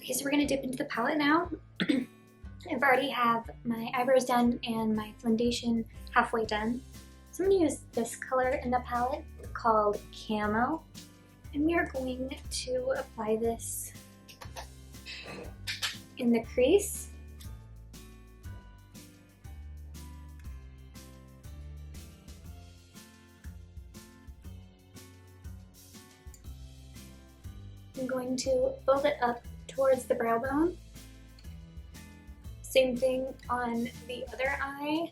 Okay, so we're gonna dip into the palette now. I've already have my eyebrows done and my foundation halfway done. So I'm gonna use this color in the palette called Camo. And we are going to apply this in the crease. I'm going to build it up towards the brow bone. Same thing on the other eye.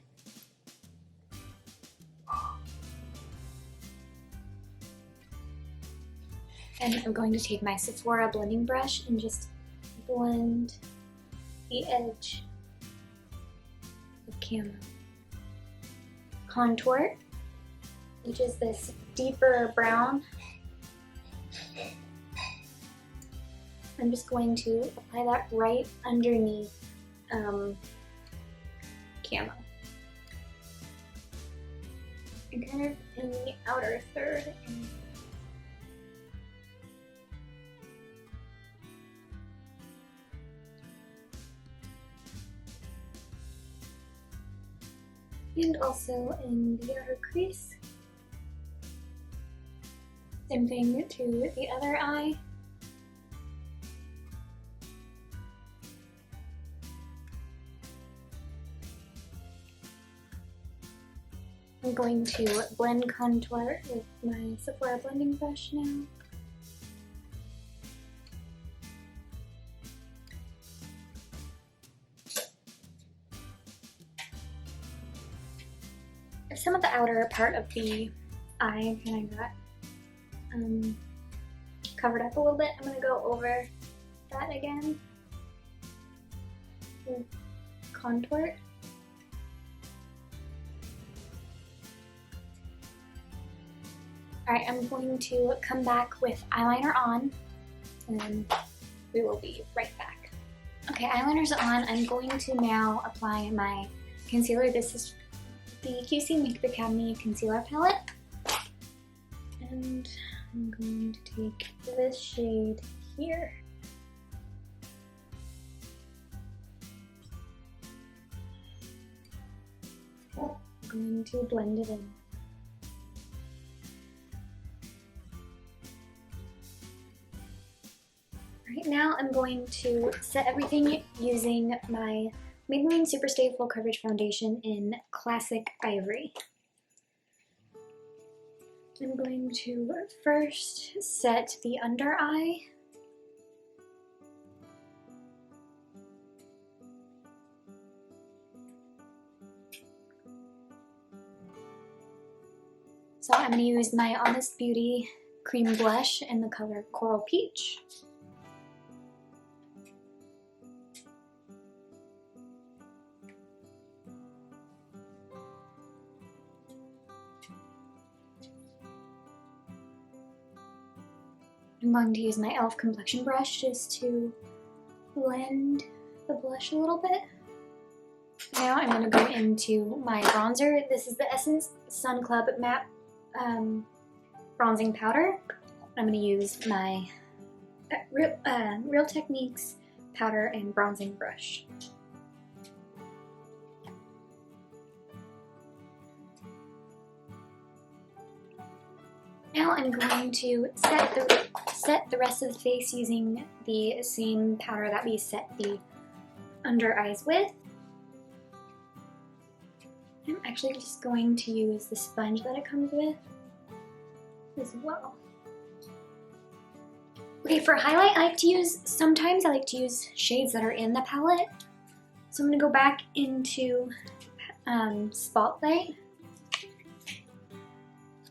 And I'm going to take my Sephora blending brush and just blend the edge of Camo. Contort, which is this deeper brown. I'm just going to apply that right underneath Camo. And kind of in the outer third. And also in the outer crease. Same thing to the other eye. I'm going to blend contour with my Sephora blending brush now. Some of the outer part of the eye kind of got covered up a little bit. I'm going to go over that again with contort. Alright, I'm going to come back with eyeliner on, and then we will be right back. Okay, eyeliner's on. I'm going to now apply my concealer. This is the QC Makeup Academy Concealer Palette. And I'm going to take this shade here. I'm going to blend it in. Right now I'm going to set everything using my Maybelline Superstay Full Coverage Foundation in Classic Ivory. I'm going to first set the under eye. So I'm going to use my Honest Beauty cream blush in the color Coral Peach. I'm going to use my e.l.f. complexion brush just to blend the blush a little bit. Now I'm going to go into my bronzer. This is the Essence Sun Club Matte Bronzing Powder. I'm going to use my Real Techniques powder and bronzing brush. Now I'm going to set the rest of the face using the same powder that we set the under eyes with. I'm actually just going to use the sponge that it comes with as well. Okay, for highlight, sometimes I like to use shades that are in the palette. So I'm going to go back into Spotlight,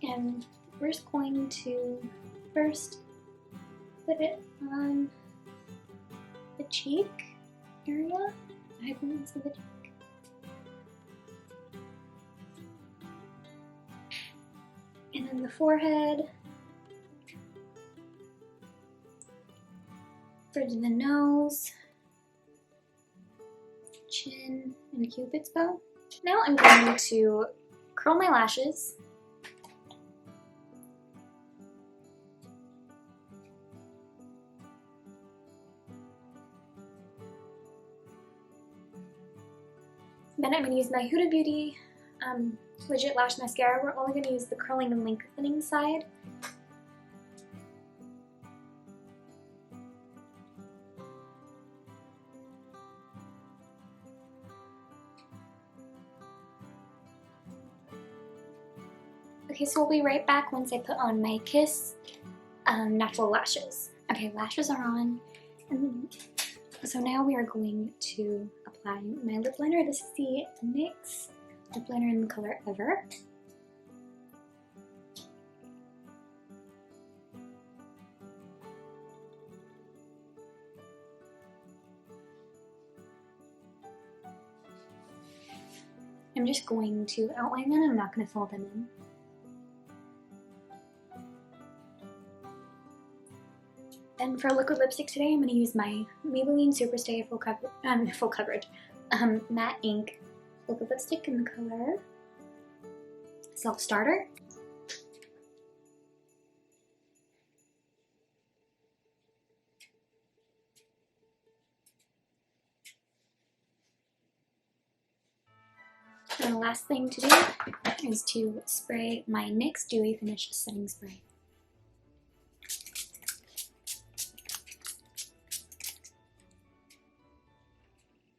and we're just going to first put it on the cheek area, the high points of the cheek. And then the forehead, bridge of the nose, chin, and Cupid's bow. Now I'm going to curl my lashes. Then I'm going to use my Huda Beauty Legit Lash Mascara. We're only going to use the curling and lengthening side. Okay, so we'll be right back once I put on my Kiss natural lashes. Okay, lashes are on. And so now we are going to apply my lip liner. This is the NYX lip liner in the color Ever. I'm just going to outline them. I'm not going to fill them in. And for liquid lipstick today, I'm going to use my Maybelline Superstay Full Coverage Matte Ink liquid lipstick in the color Self Starter. And the last thing to do is to spray my NYX Dewy Finish Setting Spray.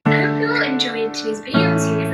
I hope you all enjoyed today's video, so you guys